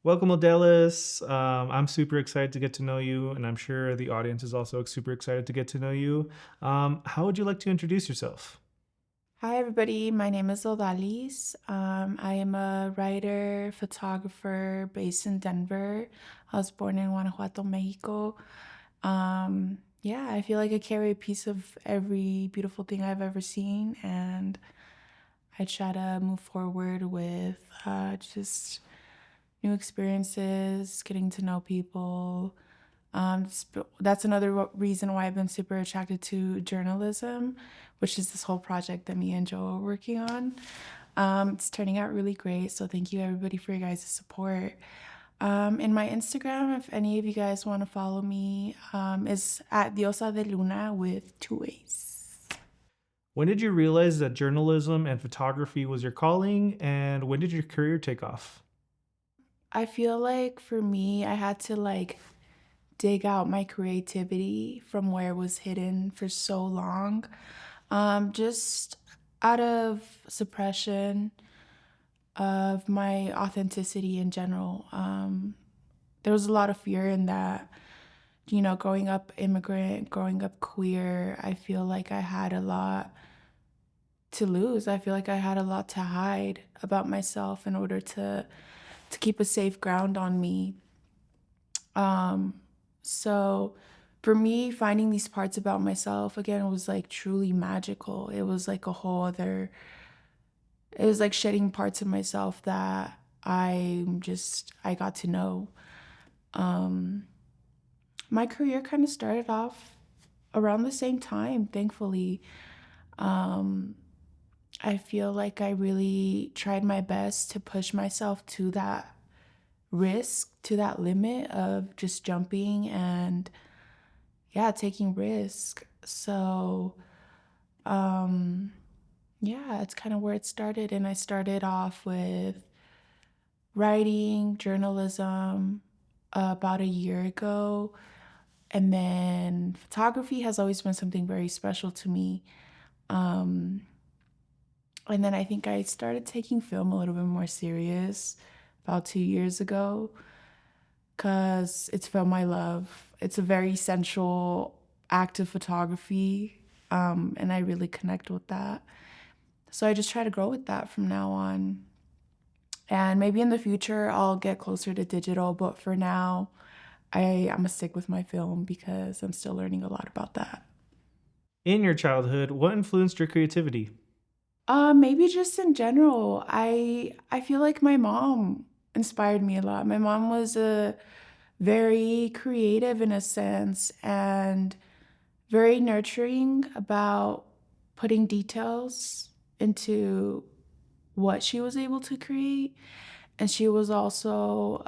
Welcome, Odalis. I'm super excited to get to know you, and I'm sure the audience is also super excited to get to know you. How would you like to introduce yourself? Hi, everybody. My name is Odalis. I am a writer, photographer based in Denver. I was born in Guanajuato, Mexico. Yeah, I feel like I carry a piece of every beautiful thing I've ever seen, and I try to move forward with just new experiences, getting to know people. That's another reason why I've been super attracted to journalism, which is this whole project that me and Joe are working on. It's turning out really great. So thank you everybody for your guys' support. In my Instagram, if any of you guys want to follow me, is at Diosa de Luna with two A's. When did you realize that journalism and photography was your calling, and when did your career take off? I feel like for me, I had to dig out my creativity from where it was hidden for so long. Just out of suppression of my authenticity in general. There was a lot of fear in that, growing up immigrant, growing up queer, I feel like I had a lot to lose. I feel like I had a lot to hide about myself in order to keep a safe ground on me. Um, so for me, finding these parts about myself again was like truly magical. It was like a whole other, it was like shedding parts of myself that I got to know. Um, my career kind of started off around the same time, thankfully. Um, I feel like I really tried my best to push myself to that risk, to that limit of just jumping and yeah, taking risk. So, um, yeah, it's kind of where it started. And I started off with writing, journalism about a year ago. And then photography has always been something very special to me. Um, and then I think I started taking film a little bit more serious about 2 years ago because it's film I love. It's a very sensual act of photography, and I really connect with that. So I just try to grow with that from now on. And maybe in the future I'll get closer to digital, but for now, I'm gonna stick with my film because I'm still learning a lot about that. In your childhood, what influenced your creativity? Maybe just in general, I feel like my mom inspired me a lot. My mom was a very creative in a sense and very nurturing about putting details into what she was able to create. And she was also,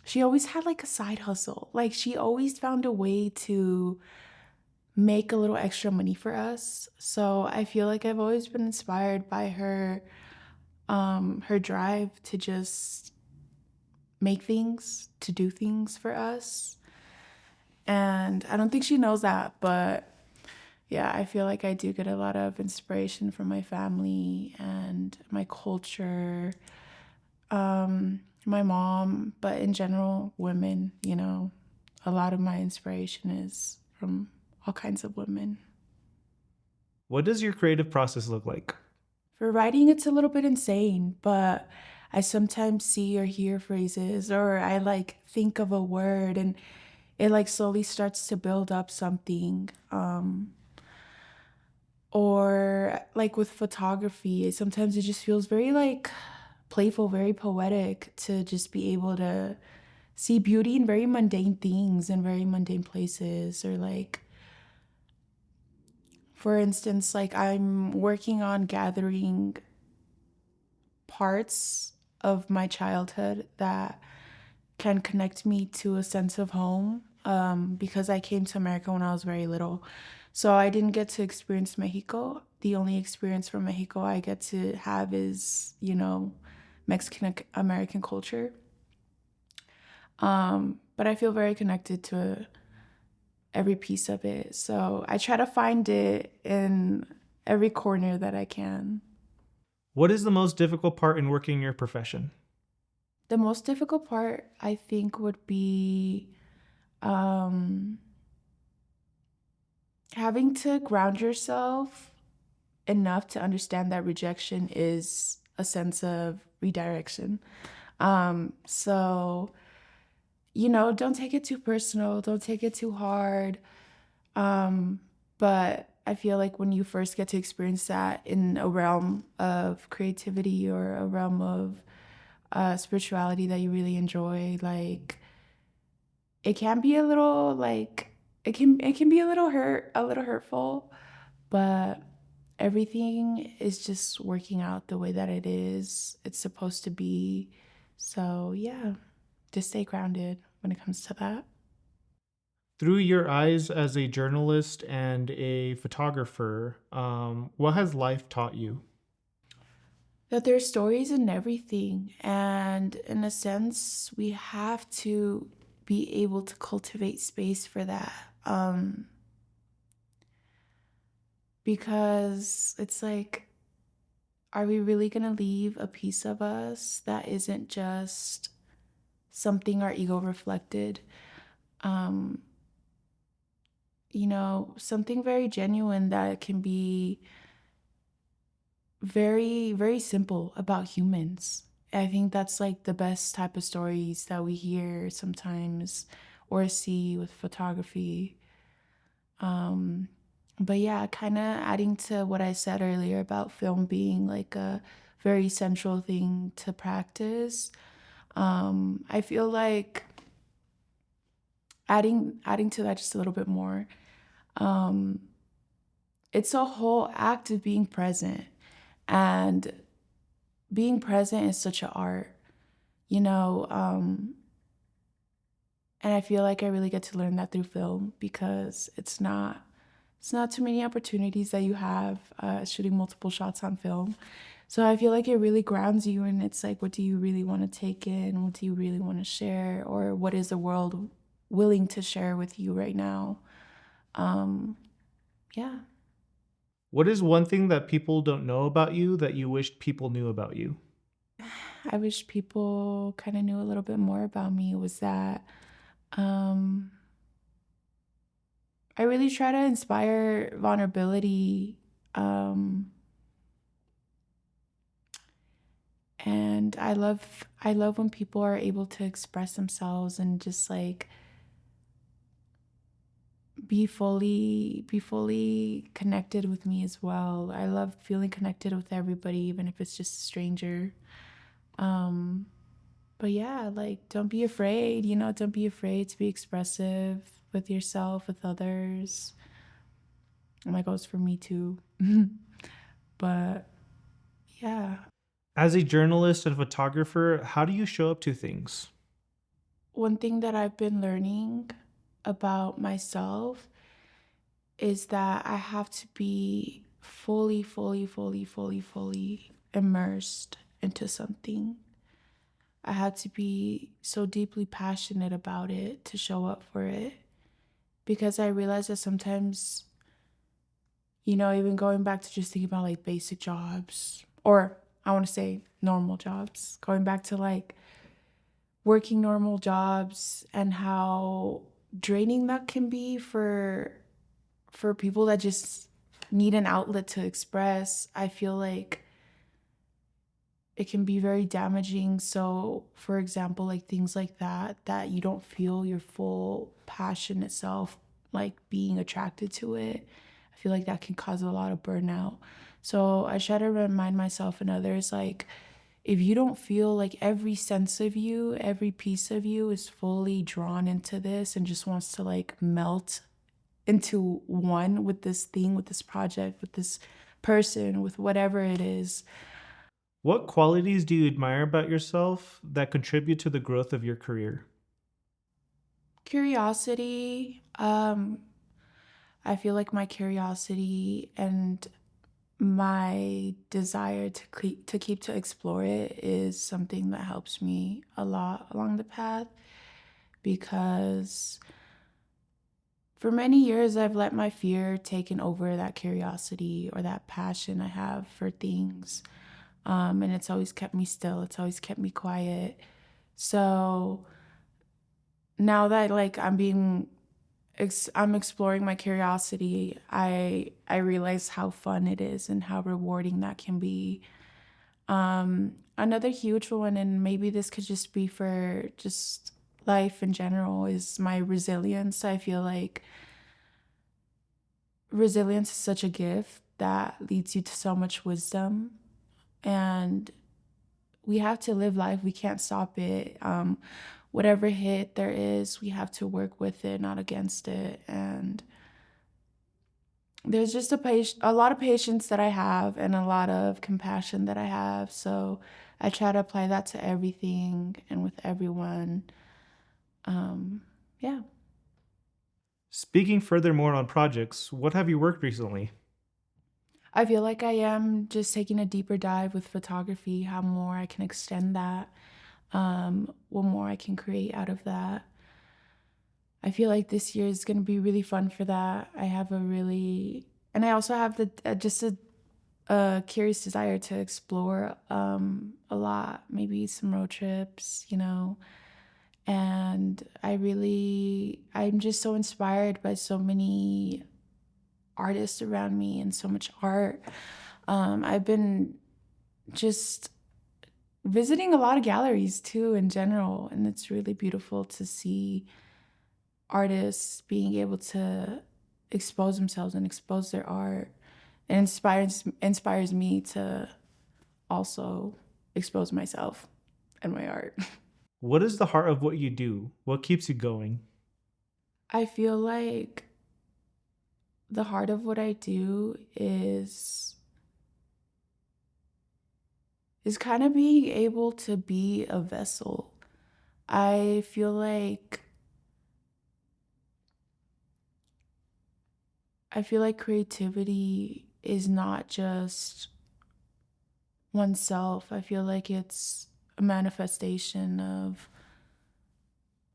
she always had like a side hustle. Like she always found a way to make a little extra money for us. So I feel like I've always been inspired by her drive to just make things, to do things for us. And I don't think she knows that, but yeah, I feel like I do get a lot of inspiration from my family and my culture, my mom, but in general, women, a lot of my inspiration is from all kinds of women. What does your creative process look like? For writing, it's a little bit insane, but I sometimes see or hear phrases or I think of a word and it slowly starts to build up something. Or with photography, sometimes it just feels very playful, very poetic to just be able to see beauty in very mundane things and very mundane places. Or for instance, I'm working on gathering parts of my childhood that can connect me to a sense of home, because I came to America when I was very little. So I didn't get to experience Mexico. The only experience from Mexico I get to have is, Mexican American culture. But I feel very connected to every piece of it. So I try to find it in every corner that I can. What is the most difficult part in working your profession? The most difficult part, I think, would be um, having to ground yourself enough to understand that rejection is a sense of redirection. So, don't take it too personal, don't take it too hard. Um, but I feel like when you first get to experience that in a realm of creativity or a realm of spirituality that you really enjoy, like it can be a little like it can be a little hurtful, but everything is just working out the way that it's supposed to be. So, yeah, just stay grounded when it comes to that. Through your eyes as a journalist and a photographer, what has life taught you? That there's stories in everything, and in a sense, we have to be able to cultivate space for that. Because it's like, are we really going to leave a piece of us that isn't just something our ego reflected? Um, something very genuine that can be very, very simple about humans. I think that's like the best type of stories that we hear sometimes or see with photography. Um, but yeah, kind of adding to what I said earlier about film being like a very central thing to practice. I feel like adding to that just a little bit more. Um, it's a whole act of being present, and being present is such an art, you know. And I feel like I really get to learn that through film because it's not too many opportunities that you have shooting multiple shots on film. So I feel like it really grounds you, and it's like, what do you really want to take in? What do you really want to share? Or what is the world willing to share with you right now? Um, yeah. What is one thing that people don't know about you that you wished people knew about you? I wish people kind of knew a little bit more about me was that um, I really try to inspire vulnerability. Um, and I love when people are able to express themselves and just like be fully connected with me as well. I love feeling connected with everybody, even if it's just a stranger. Um, but yeah, like don't be afraid, don't be afraid to be expressive with yourself, with others. And that goes for me too. But yeah, As a journalist and photographer, how do you show up to things? one thing that I've been learning about myself is that I have to be fully, fully, fully, fully, fully immersed into something. I had to be so deeply passionate about it to show up for it because I realized that sometimes, even going back to just thinking about like basic jobs, or I want to say normal jobs, going back to like working normal jobs and how draining that can be for people that just need an outlet to express. I feel like it can be very damaging. So, for example, like things like that you don't feel your full passionate self, like being attracted to it. I feel like that can cause a lot of burnout. So, I try to remind myself and others like, if you don't feel like every sense of you, every piece of you is fully drawn into this and just wants to like melt into one with this thing, with this project, with this person, with whatever it is. What qualities do you admire about yourself that contribute to the growth of your career? Curiosity. I feel like my curiosity and my desire to keep to explore it is something that helps me a lot along the path because for many years I've let my fear taken over that curiosity or that passion I have for things. And it's always kept me still. It's always kept me quiet So now that like I'm exploring my curiosity, I realize how fun it is and how rewarding that can be. Another huge one, and maybe this could just be for just life in general, is my resilience. I feel like resilience is such a gift that leads you to so much wisdom, and we have to live life. We can't stop it. Whatever hit there is, we have to work with it, not against it. And there's just a lot of patience that I have and a lot of compassion that I have. So I try to apply that to everything and with everyone. Yeah. Speaking furthermore on projects, what have you worked recently? I feel like I am just taking a deeper dive with photography, how more I can extend that, what more I can create out of that. I feel like this year is going to be really fun for that. And I also have just a curious desire to explore a lot, maybe some road trips, And I'm just so inspired by so many artists around me and so much art. I've been just visiting a lot of galleries too in general, and it's really beautiful to see artists being able to expose themselves and expose their art. It inspires me to also expose myself and my art. What is the heart of what you do? What keeps you going? I feel like the heart of what I do is kind of being able to be a vessel. I feel like creativity is not just oneself. I feel like it's a manifestation of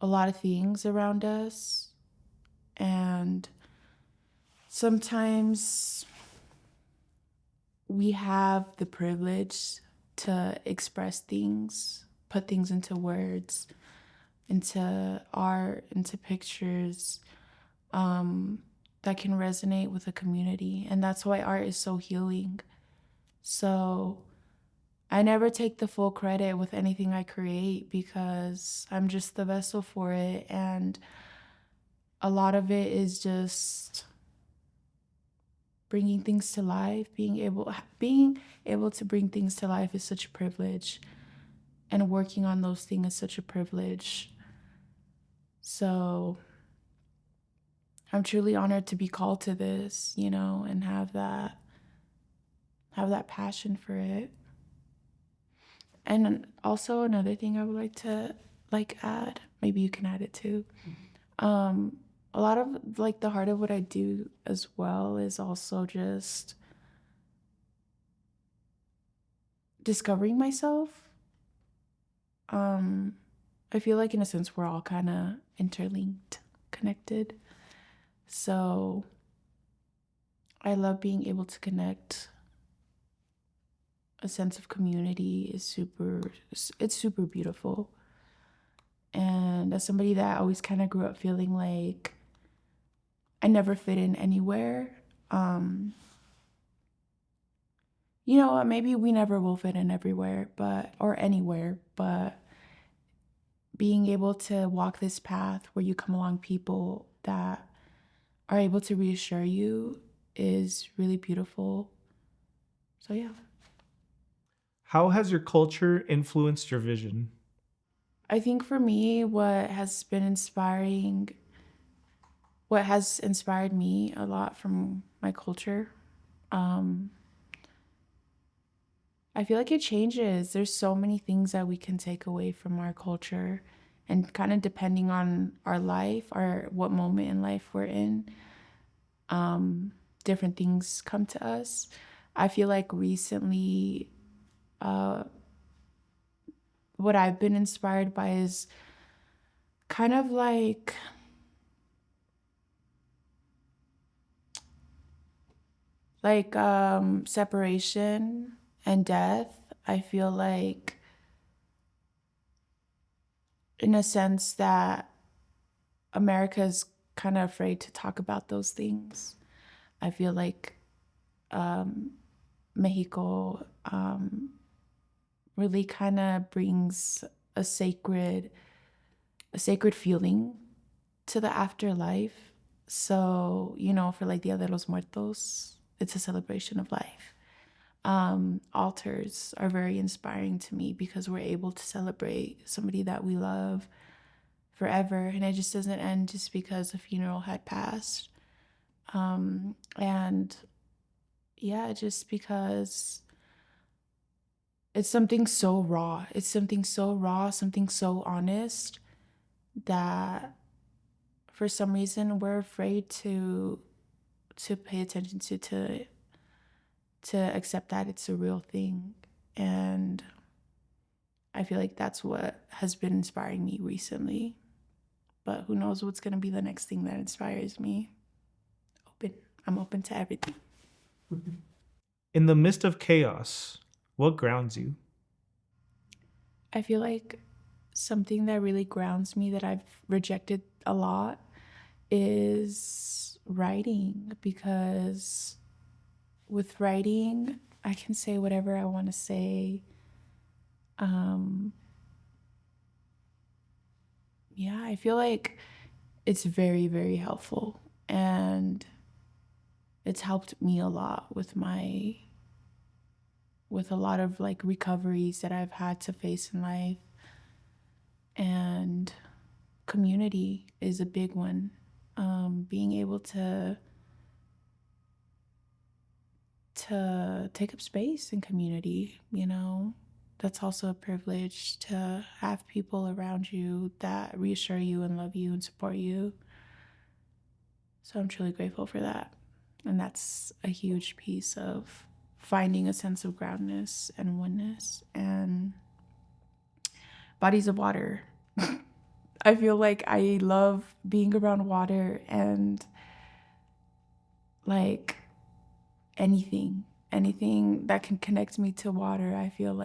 a lot of things around us. And sometimes we have the privilege to express things, put things into words, into art, into pictures, that can resonate with a community. And that's why art is so healing. So I never take the full credit with anything I create because I'm just the vessel for it. And a lot of it is just bringing things to life. Being able to bring things to life is such a privilege, and working on those things is such a privilege. So I'm truly honored to be called to this, and have that passion for it. And also another thing I would like to add, maybe you can add it too. A lot of the heart of what I do as well is also just discovering myself. I feel like in a sense we're all kind of interlinked, connected. So I love being able to connect. A sense of community it's super beautiful. And as somebody that always kind of grew up feeling like I never fit in anywhere, maybe we never will fit in everywhere, or anywhere, but being able to walk this path where you come along people that are able to reassure you is really beautiful. So yeah. How has your culture influenced your vision? I think for me, what has inspired me a lot from my culture, um, I feel like it changes. There's so many things that we can take away from our culture, and kind of depending on our life or what moment in life we're in, different things come to us. I feel like recently, uh, what I've been inspired by is kind of separation and death. I feel like in a sense that America is kind of afraid to talk about those things. I feel like um, Mexico really kind of brings a sacred a sacred feeling to the afterlife. So, for like Dia de los Muertos, it's a celebration of life. Altars are very inspiring to me because we're able to celebrate somebody that we love forever, and it just doesn't end just because a funeral had passed. And yeah, just because it's something so raw. It's something so raw, something so honest that for some reason we're afraid to pay attention to accept that it's a real thing. And I feel like that's what has been inspiring me recently. But who knows what's going to be the next thing that inspires me. Open. I'm open to everything. In the midst of chaos, what grounds you? I feel like something that really grounds me that I've rejected a lot is writing, because with writing, I can say whatever I want to say. Um, yeah, I feel like it's very, very helpful. And it's helped me a lot with a lot of like recoveries that I've had to face in life. And community is a big one. Being able to take up space in community, that's also a privilege to have people around you that reassure you and love you and support you. So I'm truly grateful for that. And that's a huge piece of finding a sense of groundness and oneness. And bodies of water. I feel like I love being around water, and like anything that can connect me to water. I feel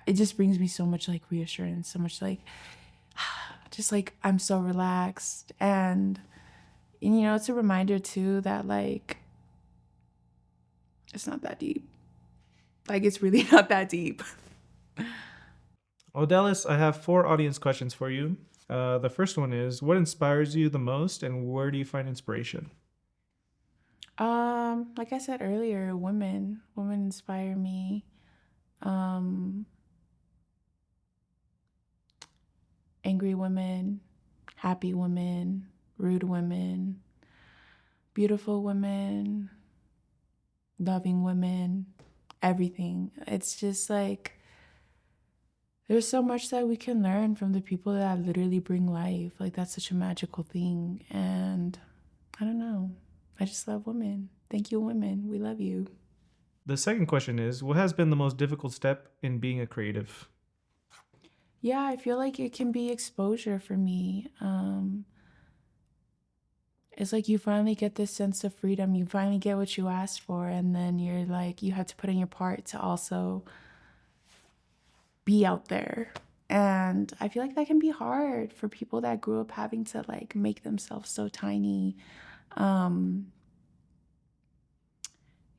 it just brings me so much like reassurance, so much like just like I'm so relaxed. And it's a reminder too that like it's not that deep. Like it's really not that deep. Odalis, I have four audience questions for you. The first one is, what inspires you the most and where do you find inspiration? Like I said earlier, women inspire me. Um Angry women, happy women, rude women, beautiful women, loving women, everything. It's just like there's so much that we can learn from the people that literally bring life. Like that's such a magical thing. And I don't know. I just love women. Thank you, women. We love you. The second question is, what has been the most difficult step in being a creative? Yeah, I feel like it can be exposure for me. It's like you finally get this sense of freedom. You finally get what you asked for, and then you're like, you have to put in your part to also be out there. And I feel like that can be hard for people that grew up having to like make themselves so tiny. Um,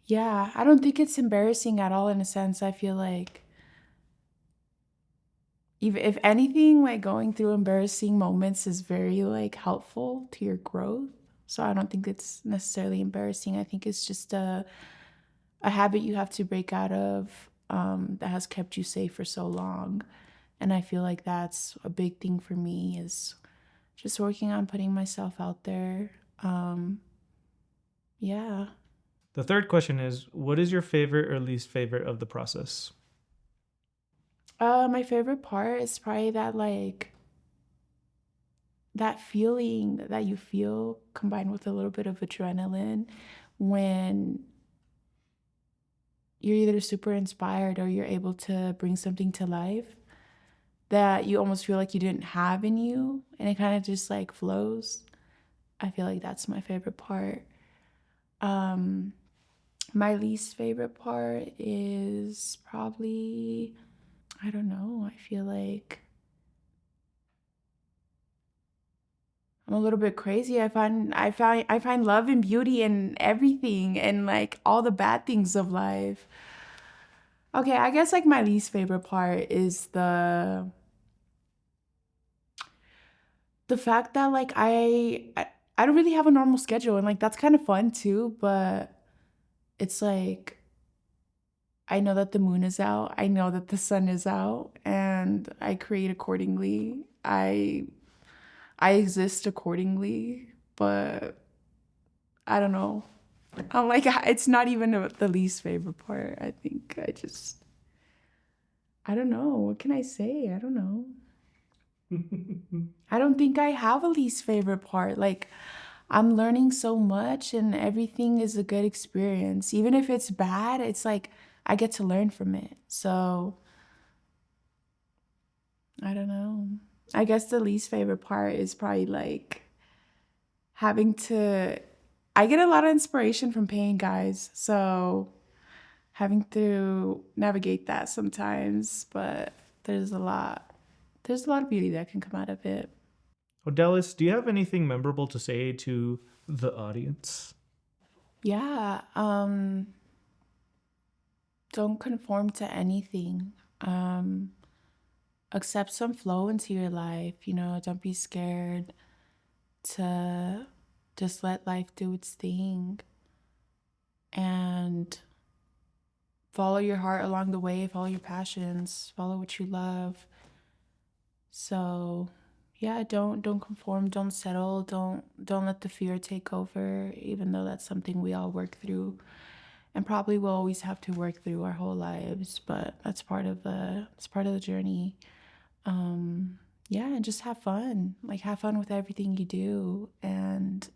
yeah, I don't think it's embarrassing at all in a sense. I feel like even if anything, like going through embarrassing moments is very like helpful to your growth. So I don't think it's necessarily embarrassing. I think it's just a habit you have to break out of, that has kept you safe for so long. And I feel like that's a big thing for me is just working on putting myself out there. Yeah. The third question is, what is your favorite or least favorite of the process? My favorite part is probably that feeling that you feel combined with a little bit of adrenaline when you're either super inspired or you're able to bring something to life that you almost feel like you didn't have in you, and it kind of just like flows. I feel like that's my favorite part. Um, my least favorite part is probably, I don't know, I feel like I'm a little bit crazy. I find love and beauty in everything and like all the bad things of life. Okay, I guess like my least favorite part is the fact that like I don't really have a normal schedule, and like that's kind of fun too, but it's like I know that the moon is out, I know that the sun is out, and I create accordingly. I exist accordingly, but I don't know. I'm like it's not even the least favorite part. I think I don't know. What can I say? I don't know. I don't think I have a least favorite part. Like, I'm learning so much and everything is a good experience. Even if it's bad, it's like I get to learn from it. So, I don't know. I guess the least favorite part is probably like having to. I get a lot of inspiration from pain, guys. So, having to navigate that sometimes, but there's a lot. There's a lot of beauty that can come out of it. Odalis, do you have anything memorable to say to the audience? Yeah, don't conform to anything. Accept some flow into your life, don't be scared to just let life do its thing and follow your heart along the way, follow your passions, follow what you love. So, yeah, don't conform, don't settle, don't let the fear take over, even though that's something we all work through and probably will always have to work through our whole lives, but that's part of the journey. Yeah, and just have fun. Like have fun with everything you do and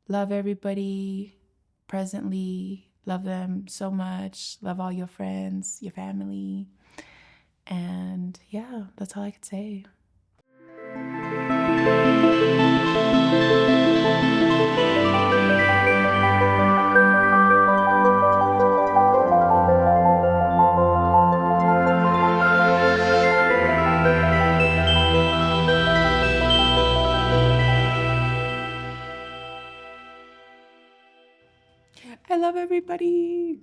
love everybody presently. Love them so much. Love all your friends, your family. And yeah, that's all I could say. I love everybody.